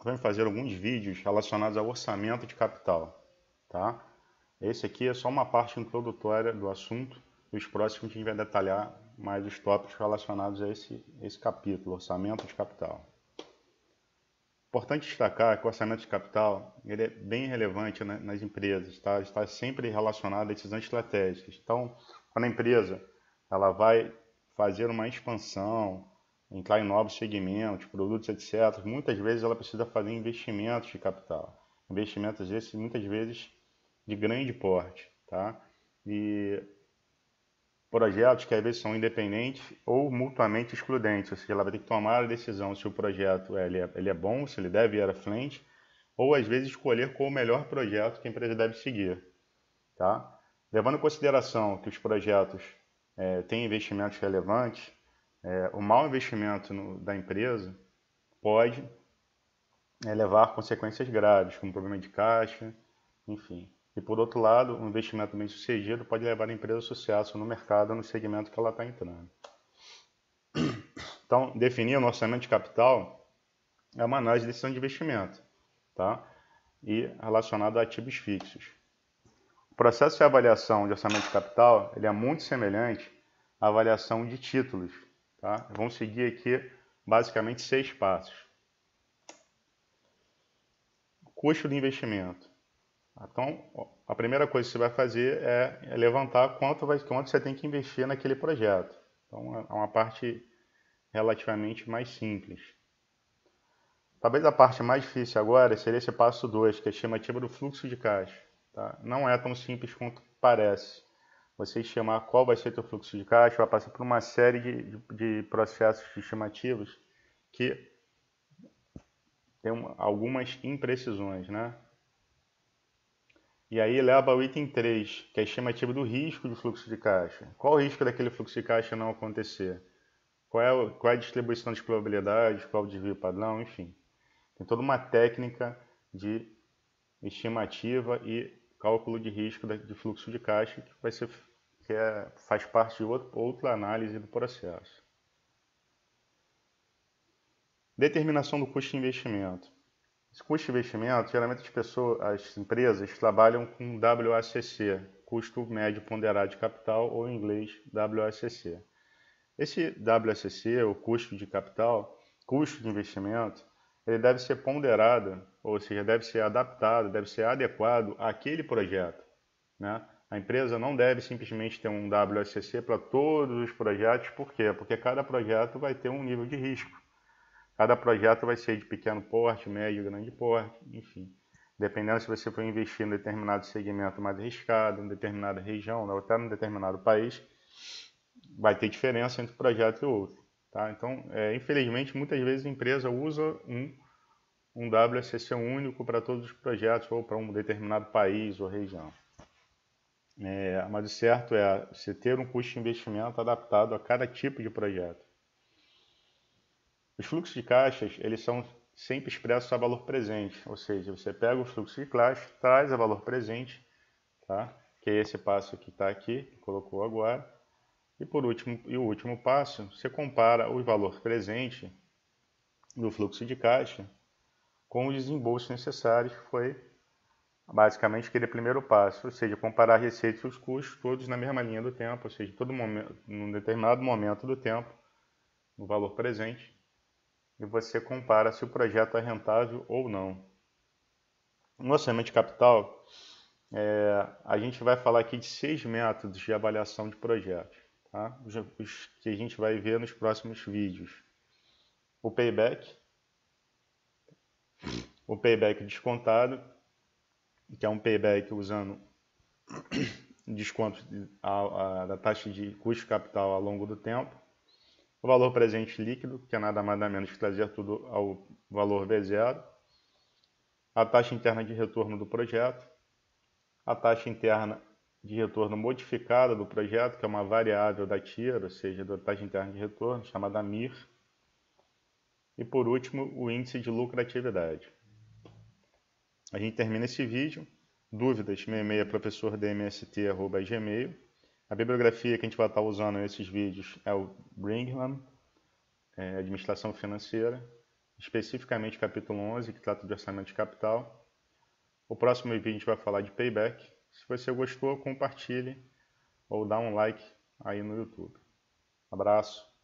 vamos fazer alguns vídeos relacionados ao orçamento de capital, tá? Esse aqui é só uma parte introdutória do assunto. Os próximos a gente vai detalhar mais os tópicos relacionados a esse capítulo, orçamento de capital. Importante destacar que o orçamento de capital ele é bem relevante nas empresas, tá? Está sempre relacionado a decisões estratégicas. Então, quando a empresa ela vai fazer uma expansão, entrar em novos segmentos, produtos, etc., muitas vezes ela precisa fazer investimentos de capital. Investimentos esses, muitas vezes, de grande porte, tá? E projetos que às vezes são independentes ou mutuamente excludentes, ou seja, ela vai ter que tomar a decisão se o projeto ele é bom, se ele deve ir à frente, ou às vezes escolher qual o melhor projeto que a empresa deve seguir. Tá? Levando em consideração que os projetos têm investimentos relevantes, o mau investimento da empresa pode levar a consequências graves, como problema de caixa, enfim. E por outro lado, um investimento bem sucedido pode levar a empresa a sucesso no mercado, no segmento que ela está entrando. Então, definir o orçamento de capital é uma análise de decisão de investimento, tá? E relacionado a ativos fixos. O processo de avaliação de orçamento de capital ele é muito semelhante à avaliação de títulos, tá? Vamos seguir aqui basicamente 6 passos. Custo do investimento. Então, a primeira coisa que você vai fazer é levantar quanto você tem que investir naquele projeto. Então, é uma parte relativamente mais simples. Talvez a parte mais difícil agora seria esse passo 2, que é a estimativa do fluxo de caixa. Tá? Não é tão simples quanto parece. Você estimar qual vai ser o teu fluxo de caixa, vai passar por uma série de processos de estimativas que tem algumas imprecisões, né? E aí leva ao item 3, que é a estimativa do risco de fluxo de caixa. Qual o risco daquele fluxo de caixa não acontecer? Qual é a distribuição de probabilidades, qual o desvio padrão, enfim. Tem toda uma técnica de estimativa e cálculo de risco de fluxo de caixa que faz parte de outra análise do processo. Determinação do custo de investimento. Esse custo de investimento, geralmente as empresas trabalham com WACC, custo médio ponderado de capital, ou em inglês WACC. Esse WACC, o custo de capital, custo de investimento, ele deve ser ponderado, ou seja, deve ser adaptado, deve ser adequado àquele projeto, né? A empresa não deve simplesmente ter um WACC para todos os projetos, por quê? Porque cada projeto vai ter um nível de risco. Cada projeto vai ser de pequeno porte, médio, grande porte, enfim. Dependendo se você for investir em determinado segmento mais arriscado, em determinada região, ou até em determinado país, vai ter diferença entre um projeto e outro. Tá? Então, infelizmente, muitas vezes a empresa usa um WACC único para todos os projetos ou para um determinado país ou região. Mas o certo é você ter um custo de investimento adaptado a cada tipo de projeto. Os fluxos de caixas, eles são sempre expressos a valor presente, ou seja, você pega o fluxo de caixa, traz a valor presente, tá? Que é esse passo que está aqui, que colocou agora. E o último passo, você compara o valor presente do fluxo de caixa com os desembolsos necessários, que foi basicamente aquele primeiro passo, ou seja, comparar a receita e os custos todos na mesma linha do tempo, ou seja, todo momento, num determinado momento do tempo, no valor presente, e você compara se o projeto é rentável ou não. No orçamento de capital, a gente vai falar aqui de 6 métodos de avaliação de projetos, tá? Os que a gente vai ver nos próximos vídeos. O payback descontado, que é um payback usando desconto da taxa de custo de capital ao longo do tempo. O valor presente líquido, que é nada mais nada menos que trazer tudo ao valor V0. A taxa interna de retorno do projeto. A taxa interna de retorno modificada do projeto, que é uma variável da TIR, ou seja, da taxa interna de retorno, chamada MIR. E por último, o índice de lucratividade. A gente termina esse vídeo. Dúvidas, meu e-mail é professordmst@gmail. A bibliografia que a gente vai estar usando nesses vídeos é o Brinkman, Administração Financeira. especificamente capítulo 11, que trata de orçamento de capital. O próximo vídeo a gente vai falar de payback. Se você gostou, compartilhe ou dá um like aí no YouTube. Abraço.